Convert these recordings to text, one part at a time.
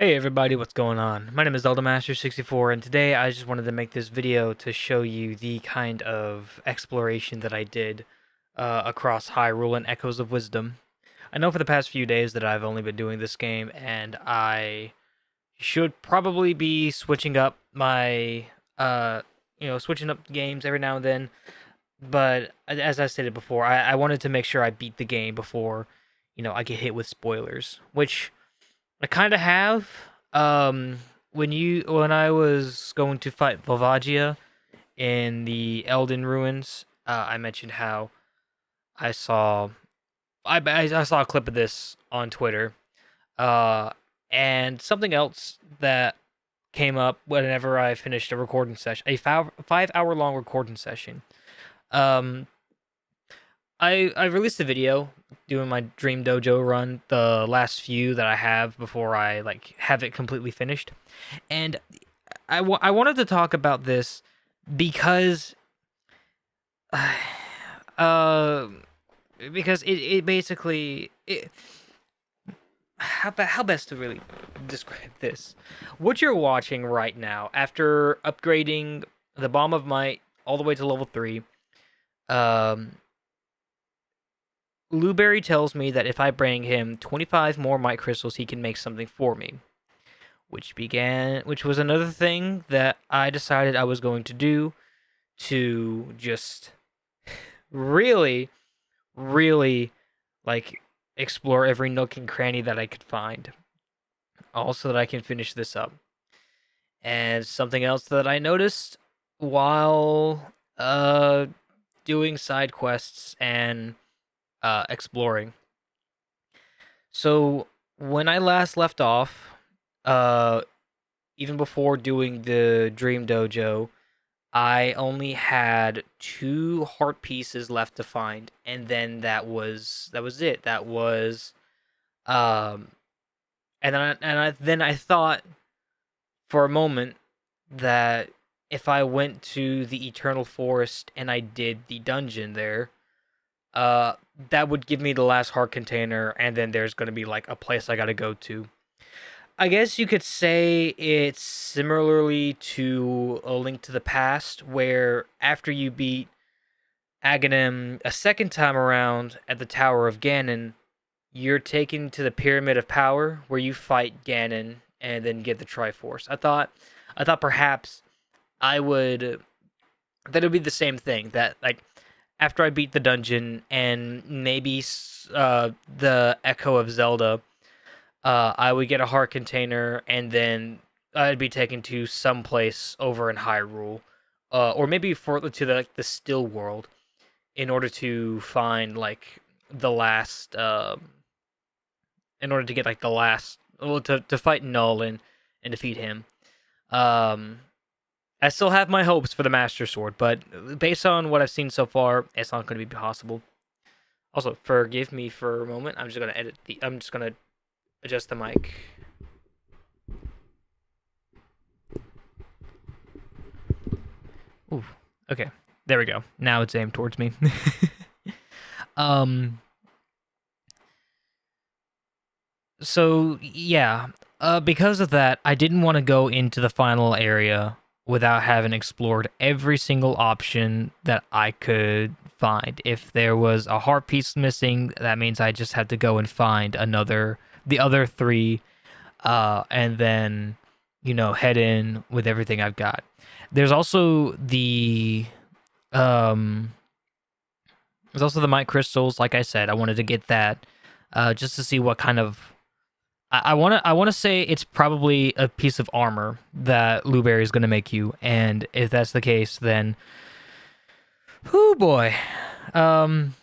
Hey everybody, what's going on? My name is ZeldaMaster64, and today I just wanted to make this video to show you the kind of exploration that I did across Hyrule and Echoes of Wisdom. I know for the past few days that I've only been doing this game, and I should probably be switching up my, switching up games every now and then, but as I stated before, I wanted to make sure I beat the game before, I get hit with spoilers, which I kind of have. When I was going to fight Volvagia in the Elden Ruins, I mentioned how I saw I saw a clip of this on Twitter. Uh, and something else that came up whenever I finished a recording session, a 5 hour long recording session. Um, I released a video doing my Dream Dojo run, the last few that I have before I have it completely finished, and I wanted to talk about this because, uh, because it basically how best to really describe this? What you're watching right now after upgrading the Bomb of Might all the way to level 3, um Blueberry tells me that if I bring him 25 more might crystals, he can make something for me. Which was another thing that I decided I was going to do to just really, really, explore every nook and cranny that I could find. Also, that I can finish this up. And something else that I noticed while doing side quests and exploring. So when I last left off, uh, even before doing the Dream Dojo, I only had 2 heart pieces left to find, and then that was it. That was um, and I thought for a moment that if I went to the Eternal Forest and I did the dungeon there, uh, that would give me the last heart container, and then there's gonna be like a place I gotta go to. I guess you could say it's similarly to A Link to the Past, where after you beat Aghanim a second time around at the Tower of Ganon, you're taken to the Pyramid of Power, where you fight Ganon and then get the Triforce. I thought perhaps I would that it would be the same thing. That after I beat the dungeon and maybe the Echo of Zelda, I would get a heart container, and then I'd be taken to some place over in Hyrule, or maybe to the Still World, in order to find the last, in order to get the last, well, to fight Null and defeat him. Um, I still have my hopes for the Master Sword, but based on what I've seen so far, it's not going to be possible. Also, forgive me for a moment. I'm just gonna adjust the mic. Ooh, okay. There we go. Now it's aimed towards me. um. So yeah, because of that, I didn't want to go into the final area without having explored every single option that I could find. If there was a heart piece missing, that means I just had to go and find the other 3, and then head in with everything I've got. There's also um, the might crystals. Like I said, I wanted to get that, just to see what kind of. I want to say it's probably a piece of armor that Blueberry is going to make you, and if that's the case, then, oh boy, um,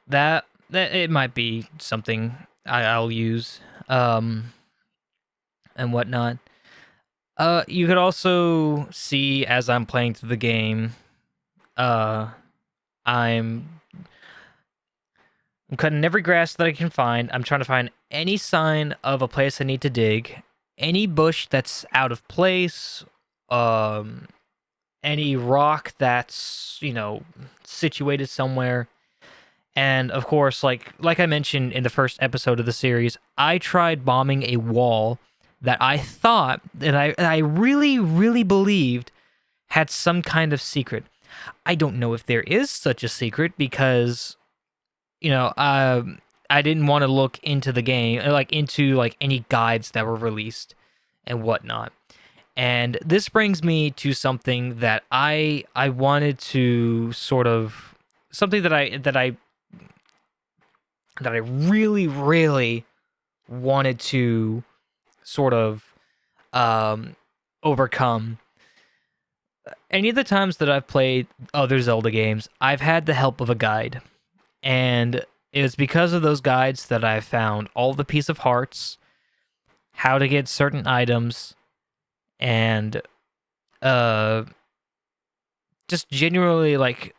that it might be something I'll use, and whatnot. You could also see as I'm playing through the game, uh, I'm cutting every grass that I can find. I'm trying to find any sign of a place I need to dig, any bush that's out of place, um, any rock that's situated somewhere, And of course, like I mentioned in the first episode of the series, I tried bombing a wall that I thought that I really really believed had some kind of secret. I don't know if there is such a secret because you know, I didn't want to look into the game, like into like any guides that were released and whatnot. And this brings me to something that I wanted to sort of something that I really really wanted to sort of um overcome. Any of the times that I've played other Zelda games, I've had the help of a guide. And it's because of those guides that I found all the piece of hearts, how to get certain items, and uh just generally like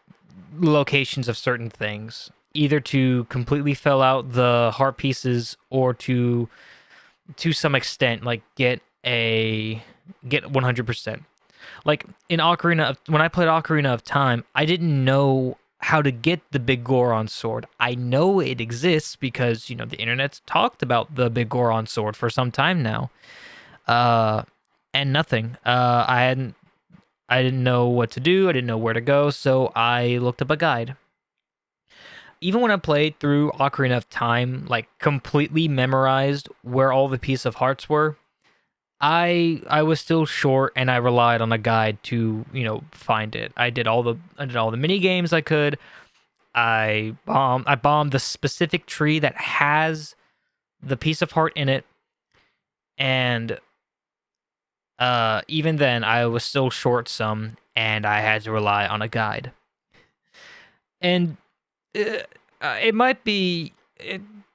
locations of certain things, either to completely fill out the heart pieces or to some extent like get 100%. Like in when I played Ocarina of Time, I didn't know how to get the big Goron sword. I know it exists because, you know, the internet's talked about the big Goron sword for some time now. Uh and nothing. I didn't know what to do. I didn't know where to go, so I looked up a guide. Even when I played through Ocarina of Time, like completely memorized where all the piece of hearts were, I was still short, and I relied on a guide to, you know, find it. I did all the mini games I could. I bombed the specific tree that has the piece of heart in it, and even then I was still short some, and I had to rely on a guide. And it might be,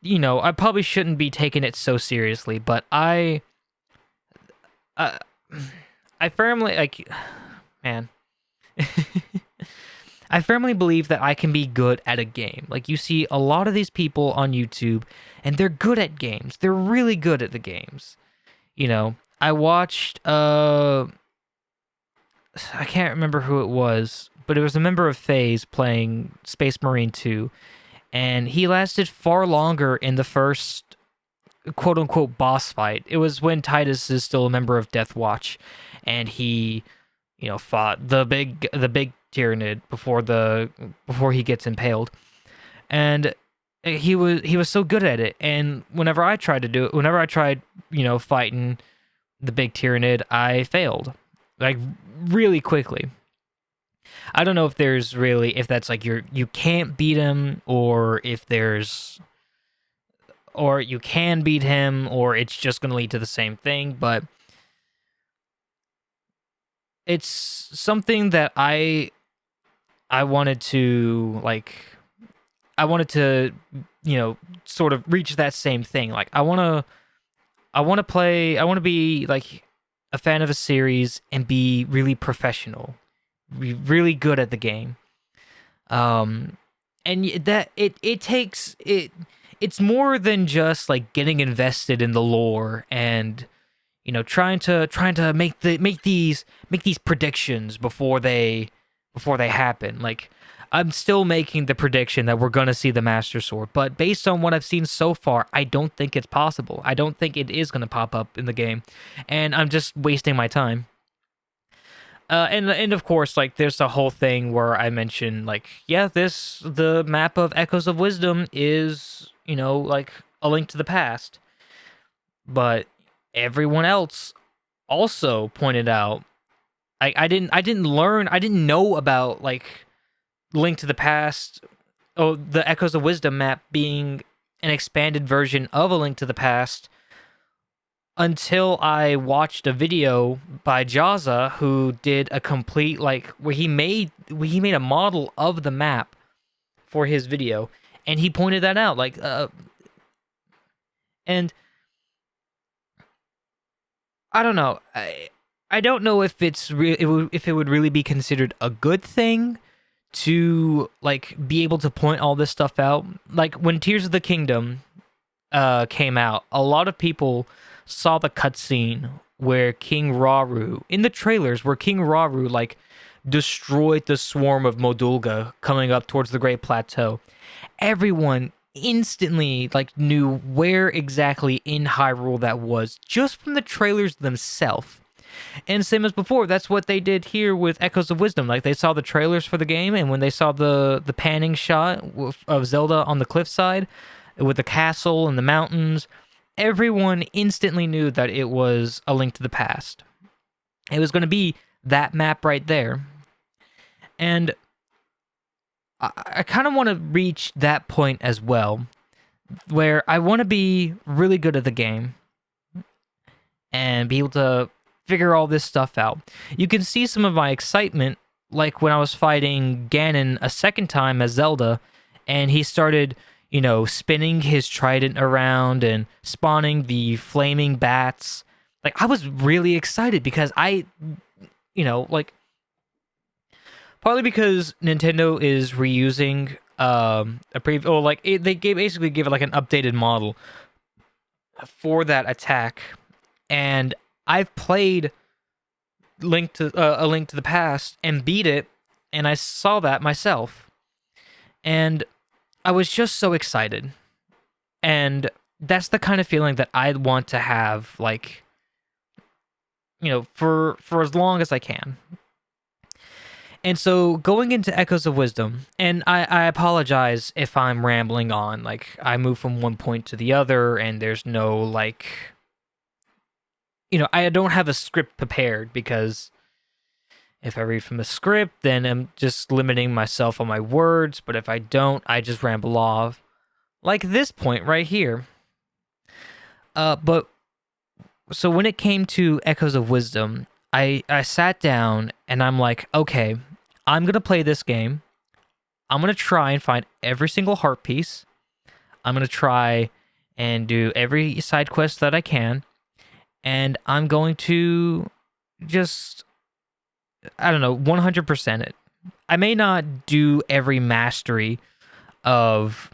you know, I probably shouldn't be taking it so seriously, but uh, I firmly like, man. I firmly believe that I can be good at a game. Like you see a lot of these people on YouTube and they're good at games. They're really good at the games. You know, I watched I can't remember who it was, but it was a member of FaZe playing Space Marine 2, and he lasted far longer in the first quote unquote boss fight. It was when Titus is still a member of Death Watch, and he, you know, fought the big Tyrannid before he gets impaled. And he was so good at it, and whenever I tried to do it, whenever I tried, you know, fighting the big Tyrannid, I failed. Like really quickly. I don't know if that's like you can't beat him, or if there's or you can beat him, or it's just going to lead to the same thing, but it's something that I wanted to like I wanted to, you know, sort of reach that same thing. Like I want to play, I want to be like a fan of a series and be really professional, be really good at the game. Um and that it takes it it's more than just like getting invested in the lore and, you know, trying to make these predictions before they happen. Like I'm still making the prediction that we're going to see the Master Sword, but based on what I've seen so far, I don't think it's possible. I don't think it is going to pop up in the game, and I'm just wasting my time. And of course, like there's the whole thing where I mentioned, like, yeah, the map of Echoes of Wisdom is, you know, like a link to the past, but everyone else also pointed out, I didn't know about like Link to the Past, oh, the Echoes of Wisdom map being an expanded version of A Link to the Past until I watched a video by Jaza, who did a complete like where he made a model of the map for his video, and he pointed that out and I don't know. I don't know if if it would really be considered a good thing to like be able to point all this stuff out. Like when Tears of the Kingdom came out, a lot of people saw the cutscene where King Rauru in the trailers, where King Rauru like destroyed the swarm of Modulga coming up towards the Great Plateau, everyone instantly like knew where exactly in Hyrule that was just from the trailers themselves. And same as before, that's what they did here with Echoes of Wisdom. Like they saw the trailers for the game, and when they saw the panning shot of Zelda on the cliffside with the castle and the mountains, everyone instantly knew that it was A Link to the Past. It was going to be that map right there. And I kind of want to reach that point as well, where I want to be really good at the game and be able to figure all this stuff out. You can see some of my excitement, like when I was fighting Ganon a second time as Zelda, and he started, spinning his trident around and spawning the flaming bats. Like, I was really excited because partly because Nintendo is reusing they basically gave it like an updated model for that attack, and I've played A Link to the Past and beat it, and I saw that myself, and I was just so excited, and that's the kind of feeling that I want to have, like, for as long as I can. And so going into Echoes of Wisdom, and I apologize if I'm rambling on, like I move from one point to the other and there's no I don't have a script prepared, because if I read from a script, then I'm just limiting myself on my words, but if I don't, I just ramble off. Like this point right here. But so when it came to Echoes of Wisdom, I sat down and I'm like, okay, I'm going to play this game. I'm going to try and find every single heart piece. I'm going to try and do every side quest that I can. And I'm going to just, 100% it. I may not do every mastery of,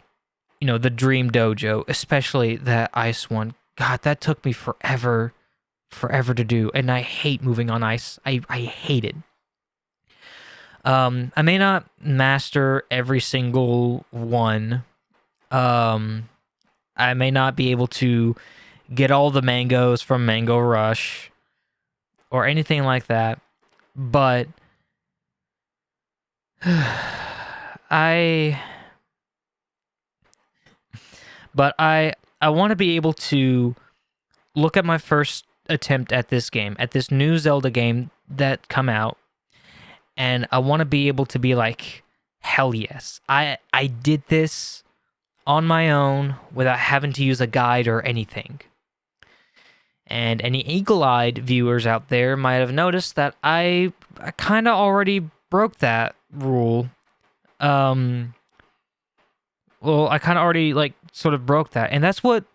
the Dream Dojo, especially that ice one. God, that took me forever to do, and I hate moving on ice. I hate it. I may not master every single one. I may not be able to get all the mangoes from Mango Rush or anything like that, but I want to be able to look at my first attempt at this game, at this new Zelda game that come out, and I want to be able to be like, hell yes, I did this on my own without having to use a guide or anything. And any eagle-eyed viewers out there might have noticed that I kind of already broke that rule. Well, I kind of already sort of broke that, and that's what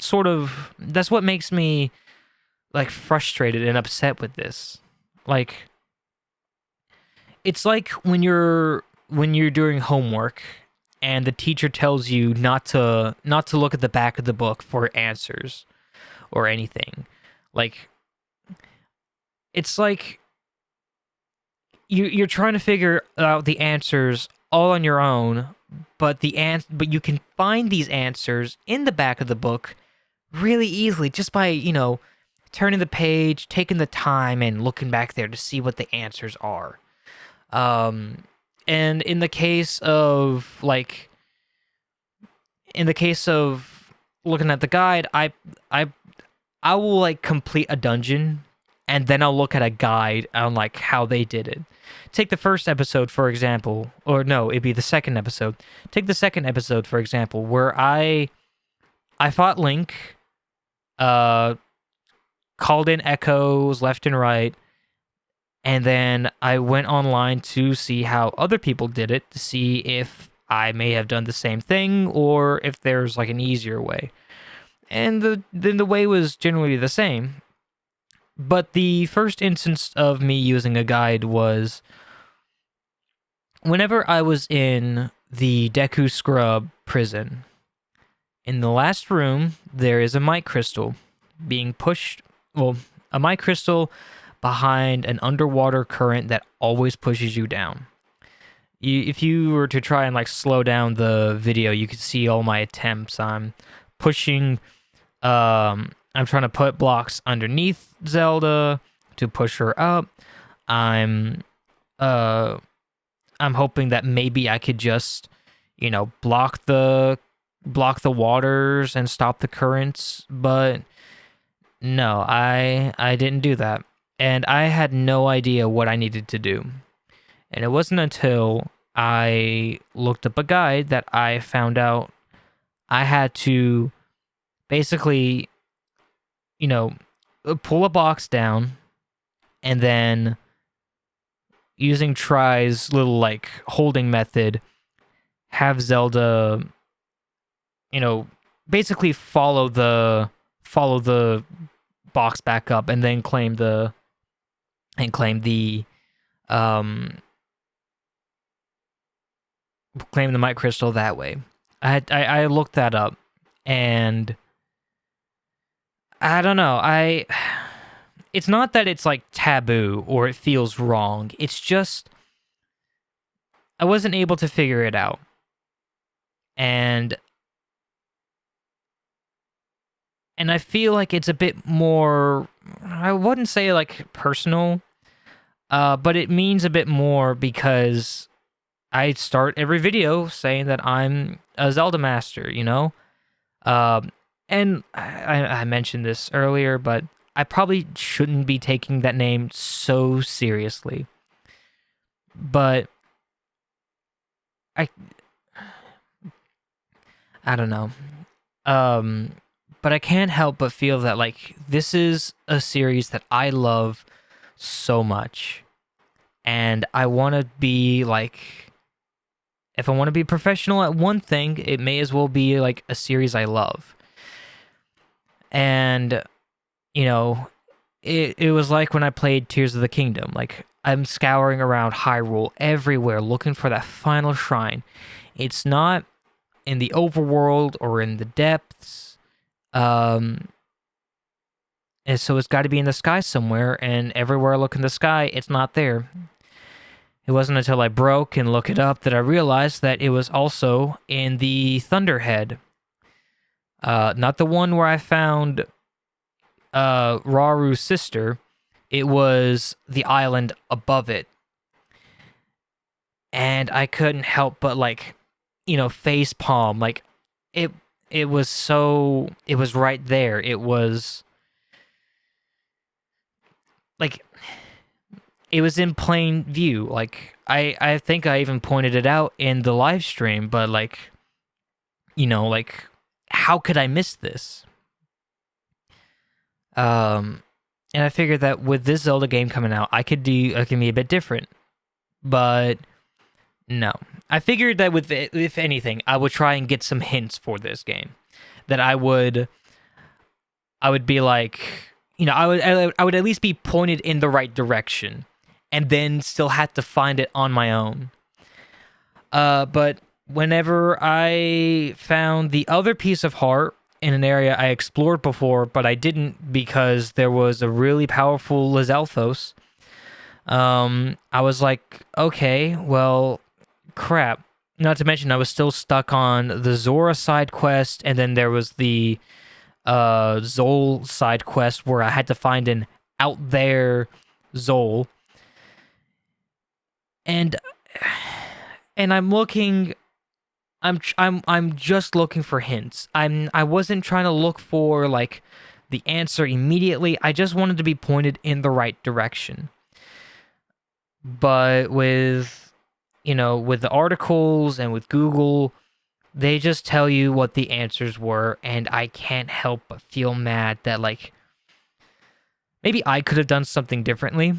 makes me frustrated and upset with this. Like, it's like when you're doing homework and the teacher tells you not to look at the back of the book for answers or anything. Like, it's like you're trying to figure out the answers all on your own, but you can find these answers in the back of the book really easily just by, turning the page, taking the time, and looking back there to see what the answers are. And in the case of looking at the guide, I will complete a dungeon, and then I'll look at a guide on how they did it. Take the first episode, for example, or no, it'd be the second episode. Take the second episode, for example, where I fought Link, called in echoes left and right, and then I went online to see how other people did it, to see if I may have done the same thing or if there's an easier way. And the way was generally the same. But the first instance of me using a guide was whenever I was in the Deku Scrub prison. In the last room, there is a mic crystal being pushed. Well, a mic crystal behind an underwater current that always pushes you down. If you were to try and like slow down the video, you could see all my attempts. I'm pushing. I'm trying to put blocks underneath Zelda to push her up. I'm uh I'm hoping that maybe I could just, block the waters and stop the currents, but no, I didn't do that. And I had no idea what I needed to do. And it wasn't until I looked up a guide that I found out I had to basically, pull a box down and then using Try's little like holding method, have Zelda, basically follow the box back up and then claim the Might Crystal that way. I looked that up, and I don't know. It's not that it's like taboo or it feels wrong. It's just I wasn't able to figure it out. And I feel like it's a bit more, I wouldn't say like personal, but it means a bit more because I start every video saying that I'm a Zelda master, and I mentioned this earlier, but I probably shouldn't be taking that name so seriously. But I don't know. But I can't help but feel that like this is a series that I love so much. And I want to be like, if I want to be professional at one thing, it may as well be like a series I love. And it was like when I played Tears of the Kingdom. Like, I'm scouring around Hyrule everywhere looking for that final shrine. It's not in the overworld or in the depths. And so it's got to be in the sky somewhere, and everywhere I look in the sky, it's not there. It wasn't until I broke and looked it up that I realized that it was also in the Thunderhead. Not the one where I found Raru's sister. It was the island above it. And I couldn't help but face palm. Like, it was right there. It was like, it was in plain view. Like, I think I even pointed it out in the live stream, but how could I miss this? And I figured that with this Zelda game coming out, I can be a bit different. But no. I figured that if anything, I would try and get some hints for this game. That I would be like, I would at least be pointed in the right direction, and then still have to find it on my own. But whenever I found the other piece of heart in an area I explored before, but I didn't because there was a really powerful Lizalfos, I was like, okay, well, crap. Not to mention, I was still stuck on the Zora side quest, and then there was the Zol side quest where I had to find an out there Zol. And I'm looking, I'm just looking for hints. I wasn't trying to look for like the answer immediately. I just wanted to be pointed in the right direction. But with the articles and with Google, they just tell you what the answers were, and I can't help but feel mad that maybe I could have done something differently,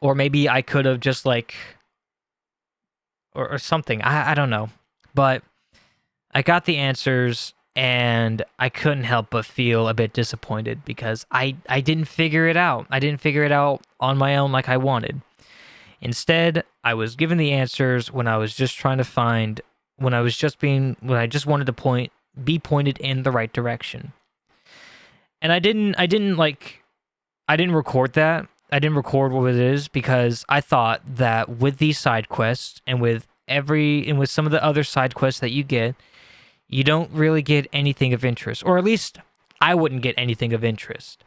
or maybe I could have just or something. I don't know, but I got the answers, and I couldn't help but feel a bit disappointed because I didn't figure it out. I didn't figure it out on my own like I wanted. Instead, I was given the answers when I was just trying to find, when I just wanted to be pointed in the right direction. And I didn't record that. I didn't record what it is because I thought that with these side quests and with some of the other side quests that you get, you don't really get anything of interest, or at least I wouldn't get anything of interest.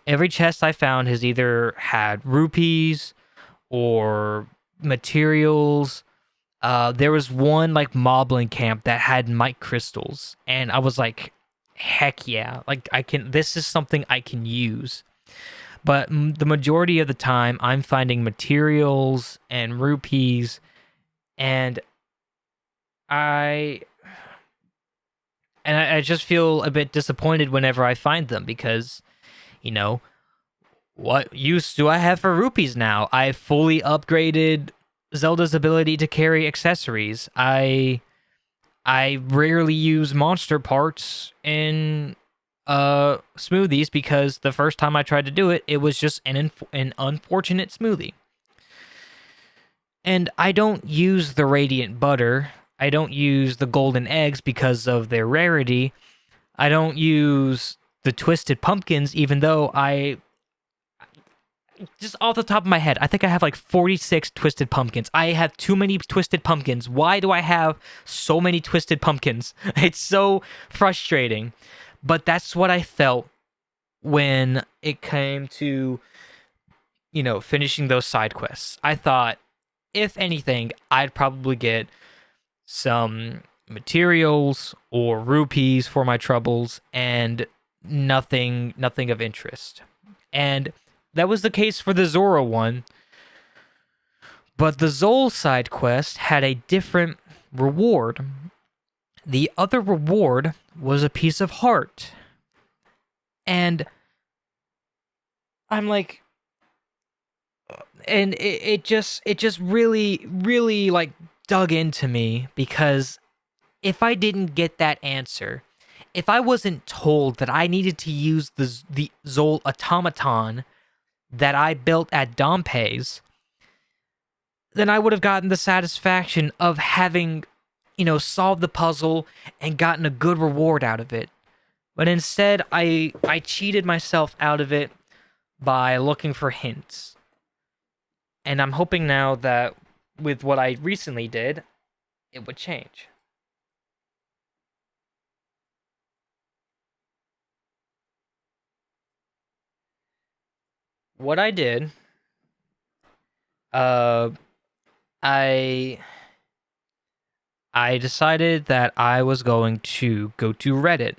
Every chest I found has either had rupees or materials. There was one like moblin camp that had mic crystals, and I was like, heck yeah, like I can. This is something I can use. But the majority of the time, I'm finding materials and rupees, and I I just feel a bit disappointed whenever I find them because, you know, what use do I have for rupees now? I fully upgraded Zelda's ability to carry accessories. I rarely use monster parts in smoothies because the first time I tried to do it, it was just an unfortunate smoothie. And I don't use the radiant butter. I don't use the golden eggs because of their rarity. I don't use the twisted pumpkins, even though I just off the top of my head, I think I have like 46 twisted pumpkins. I have too many twisted pumpkins. Why do I have so many twisted pumpkins? It's so frustrating. But that's what I felt when it came to, finishing those side quests. I thought, if anything, I'd probably get some materials or rupees for my troubles and nothing of interest. And that was the case for the Zora one. But the Zol side quest had a different reward. The other reward was a piece of heart. And I'm like, and it just really like dug into me, because if I didn't get that answer, if I wasn't told that I needed to use the Zol automaton that I built at Dompe's, then I would have gotten the satisfaction of having, solved the puzzle and gotten a good reward out of it. But instead, I cheated myself out of it by looking for hints. And I'm hoping now that with what I recently did, it would change. What I did, uh, I decided that I was going to go to Reddit.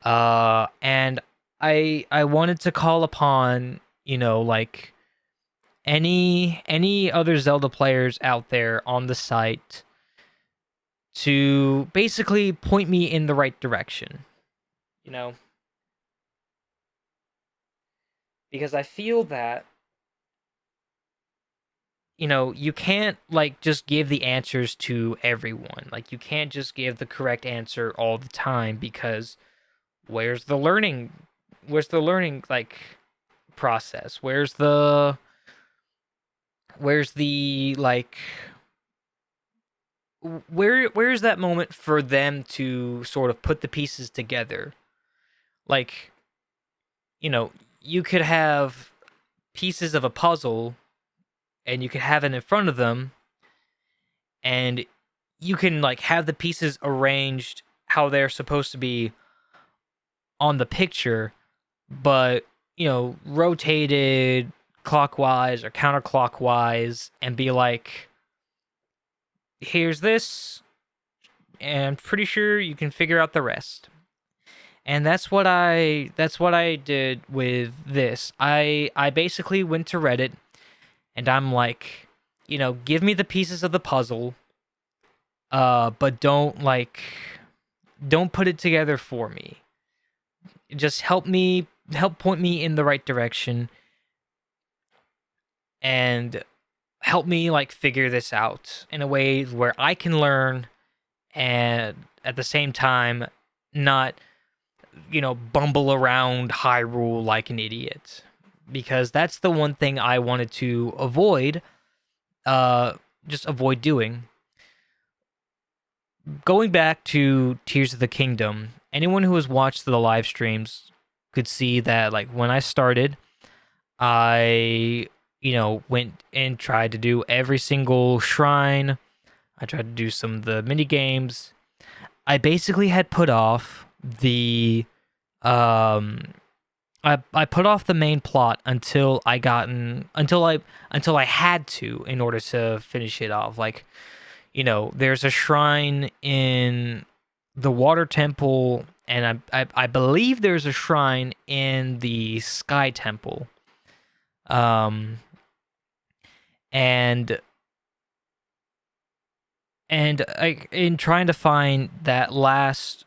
And I wanted to call upon, like any other Zelda players out there on the site to basically point me in the right direction, because I feel that, you can't like just give the answers to everyone. Like, you can't just give the correct answer all the time, because where's the learning? Where's the learning like process? Where's the like where's that moment for them to sort of put the pieces together? Like, you could have pieces of a puzzle and you could have it in front of them, and you can like have the pieces arranged how they're supposed to be on the picture, but rotated clockwise or counterclockwise, and be like, here's this, and I'm pretty sure you can figure out the rest. And that's what I did with this. I basically went to Reddit, and I'm like, give me the pieces of the puzzle, but don't put it together for me. Just help point me in the right direction, and help me like figure this out in a way where I can learn, and at the same time not bumble around Hyrule like an idiot, because that's the one thing I wanted to avoid, just avoid doing. Going back to Tears of the Kingdom, anyone who has watched the live streams could see that, like, when I started, I, went and tried to do every single shrine. I tried to do some of the mini games. I basically had put off the um I put off the main plot until I had to in order to finish it off. Like, there's a shrine in the water temple, and I believe there's a shrine in the sky temple. Um and in trying to find that last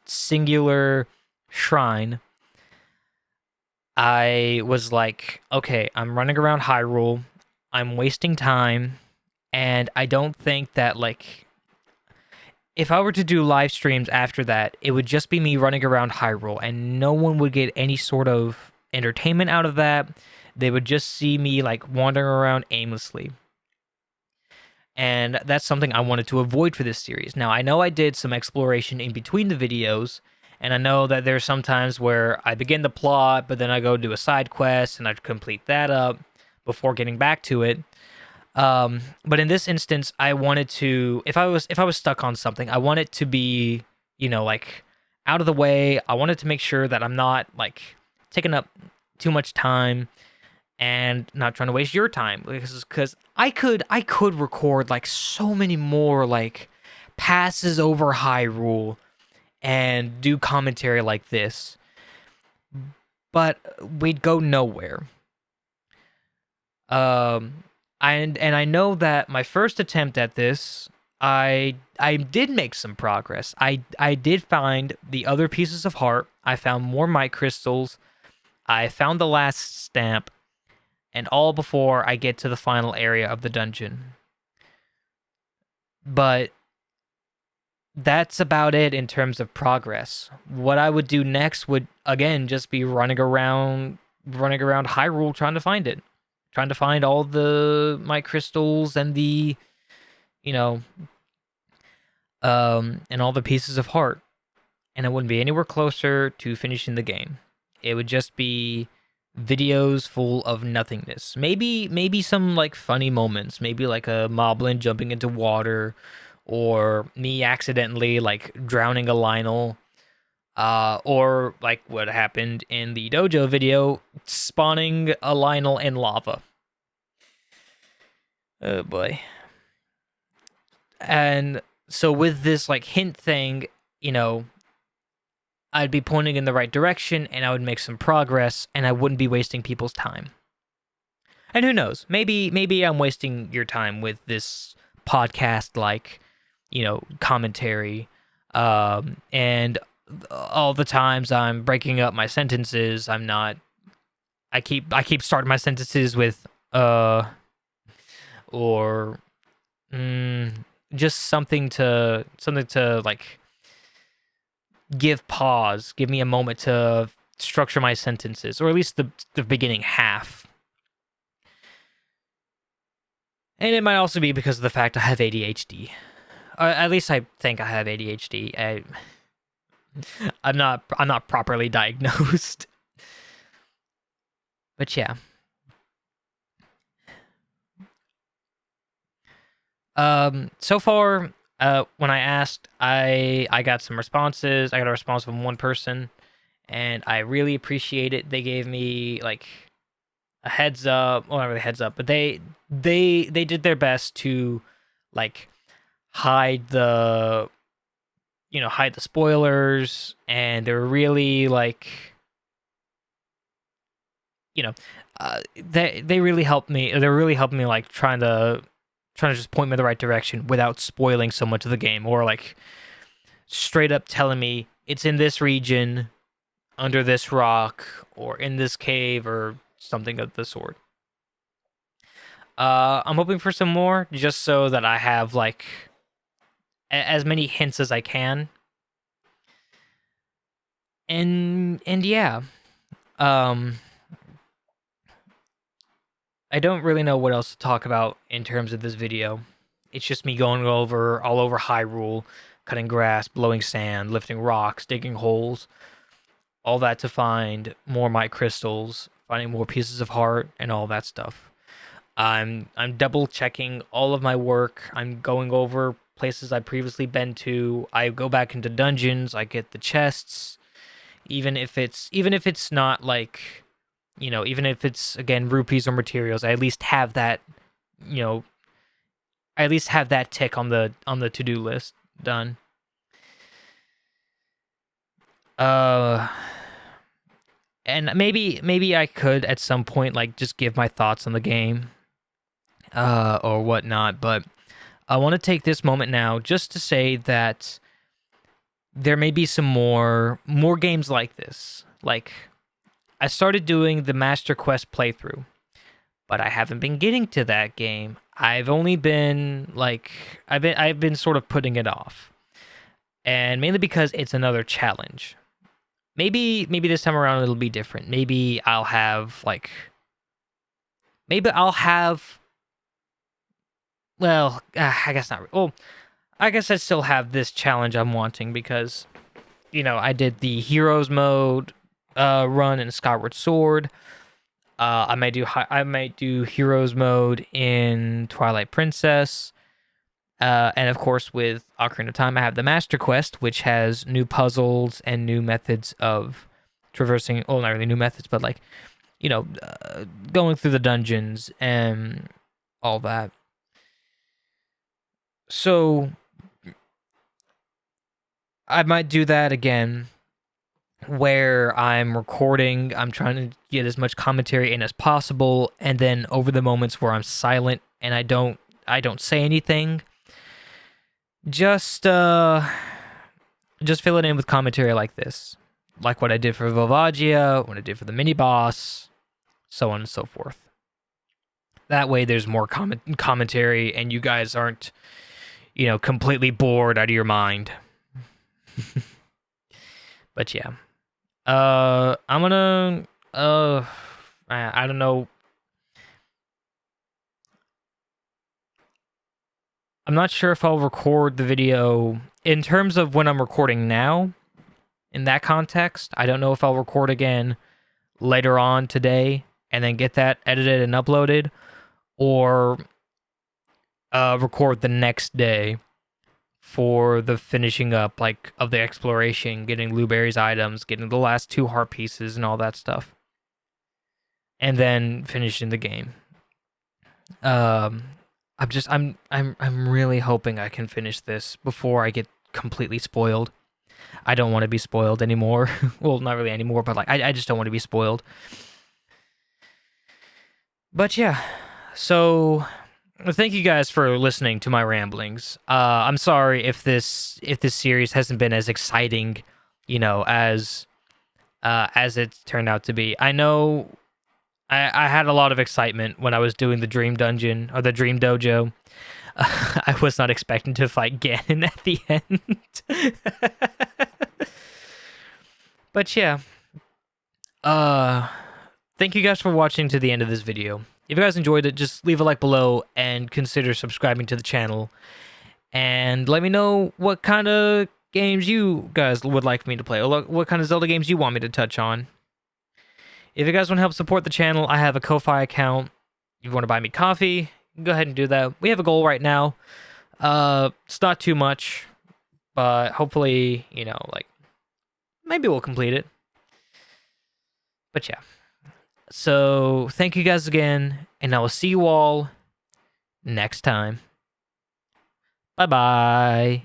singular shrine, I was like, okay, I'm running around Hyrule. I'm wasting time, and I don't think that, like, if I were to do live streams after that, it would just be me running around Hyrule, and no one would get any sort of entertainment out of that. They would just see me, like, wandering around aimlessly. And that's something I wanted to avoid for this series. Now, I know I did some exploration in between the videos, and I know that there's some times where I begin the plot, but then I go do a side quest and I complete that up before getting back to it. But in this instance, I wanted to, if I was stuck on something, I want it to be, like, out of the way. I wanted to make sure that I'm not, like, taking up too much time and not trying to waste your time, because I could record, like, so many more, like, passes over Hyrule and do commentary like this, but we'd go nowhere. And I know that my first attempt at this, I did make some progress. I did find the other pieces of heart. I found more might crystals. I found the last stamp, and all before I get to the final area of the dungeon. But that's about it in terms of progress. What I would do next would, again, just be running around Hyrule trying to find it. Trying to find all the might crystals and the, you know, and all the pieces of heart. And I wouldn't be anywhere closer to finishing the game. It would just be videos full of nothingness. Maybe some, like, funny moments. Maybe like a moblin jumping into water, or me accidentally, like, drowning a Lionel, or like what happened in the dojo video, spawning a Lionel in lava. Oh boy. And so with this, like, hint thing, I'd be pointing in the right direction, and I would make some progress, and I wouldn't be wasting people's time. And who knows? Maybe I'm wasting your time with this podcast, like, commentary, and all the times I'm breaking up my sentences. I'm not. I keep starting my sentences with or just something to like give me a moment to structure my sentences, or at least the beginning half. And it might also be because of the fact I have ADHD. At least I think I have ADHD. I'm not properly diagnosed. But yeah. So far, when I asked, I got some responses. I got a response from one person, and I really appreciate it. They gave me, like, a heads up. Well, not really a heads up, but they did their best to, like, hide the spoilers, and they were really, like, they really helped me. They're really helping me, like, trying to just point me in the right direction without spoiling so much of the game, or, like, straight up telling me it's in this region, under this rock, or in this cave, or something of the sort. I'm hoping for some more, just so that I have, like, as many hints as I can. And yeah. I don't really know what else to talk about in terms of this video. It's just me going all over Hyrule, cutting grass, blowing sand, lifting rocks, digging holes. all that to find more might crystals, finding more pieces of heart, and all that stuff. I'm double checking all of my work. I'm going over places I've previously been to. I go back into dungeons. I get the chests, even if it's not like, even if it's again rupees or materials. I at least have that. You know, I at least have that tick on the to do list done. Uh, and maybe I could at some point like just give my thoughts on the game, or whatnot. But I want to take this moment now just to say that there may be some more games like this. Like I started doing the Master Quest playthrough, but I haven't been getting to that game. I've only been like I've been sort of putting it off. And mainly because it's another challenge. Maybe this time around it'll be different. Maybe I'll have well, I guess not. Well, I guess I still have this challenge I'm wanting because I did the Heroes mode run in Skyward Sword. I might do Heroes mode in Twilight Princess. And of course, with Ocarina of Time, I have the Master Quest, which has new puzzles and new methods of traversing. Well, not really new methods, but like, going through the dungeons and all that. So I might do that again, where I'm recording. I'm trying to get as much commentary in as possible, and then over the moments where I'm silent and I don't say anything, just fill it in with commentary like this, like what I did for Volvagia, what I did for the mini boss, so on and so forth. That way, there's more commentary, and you guys aren't, completely bored out of your mind. But yeah, I'm gonna, I don't know. I'm not sure if I'll record the video in terms of when I'm recording now. In that context, I don't know if I'll record again later on today and then get that edited and uploaded, or record the next day for the finishing up like of the exploration, getting Blueberry's items, getting the last 2 heart pieces and all that stuff, and then finishing the game. I'm really hoping I can finish this before I get completely spoiled. I don't want to be spoiled anymore. Well, not really anymore, but like I just don't want to be spoiled. But yeah, so thank you guys for listening to my ramblings. I'm sorry if this series hasn't been as exciting, as it turned out to be. I know I had a lot of excitement when I was doing the Dream Dungeon or the Dream Dojo. I was not expecting to fight Ganon at the end. But yeah. Thank you guys for watching to the end of this video. If you guys enjoyed it, just leave a like below and consider subscribing to the channel. And let me know what kind of games you guys would like me to play, or what kind of Zelda games you want me to touch on. If you guys want to help support the channel, I have a Ko-Fi account. If you want to buy me coffee, go ahead and do that. We have a goal right now. It's not too much, but hopefully, maybe we'll complete it. But yeah. So, thank you guys again, and I will see you all next time. Bye-bye.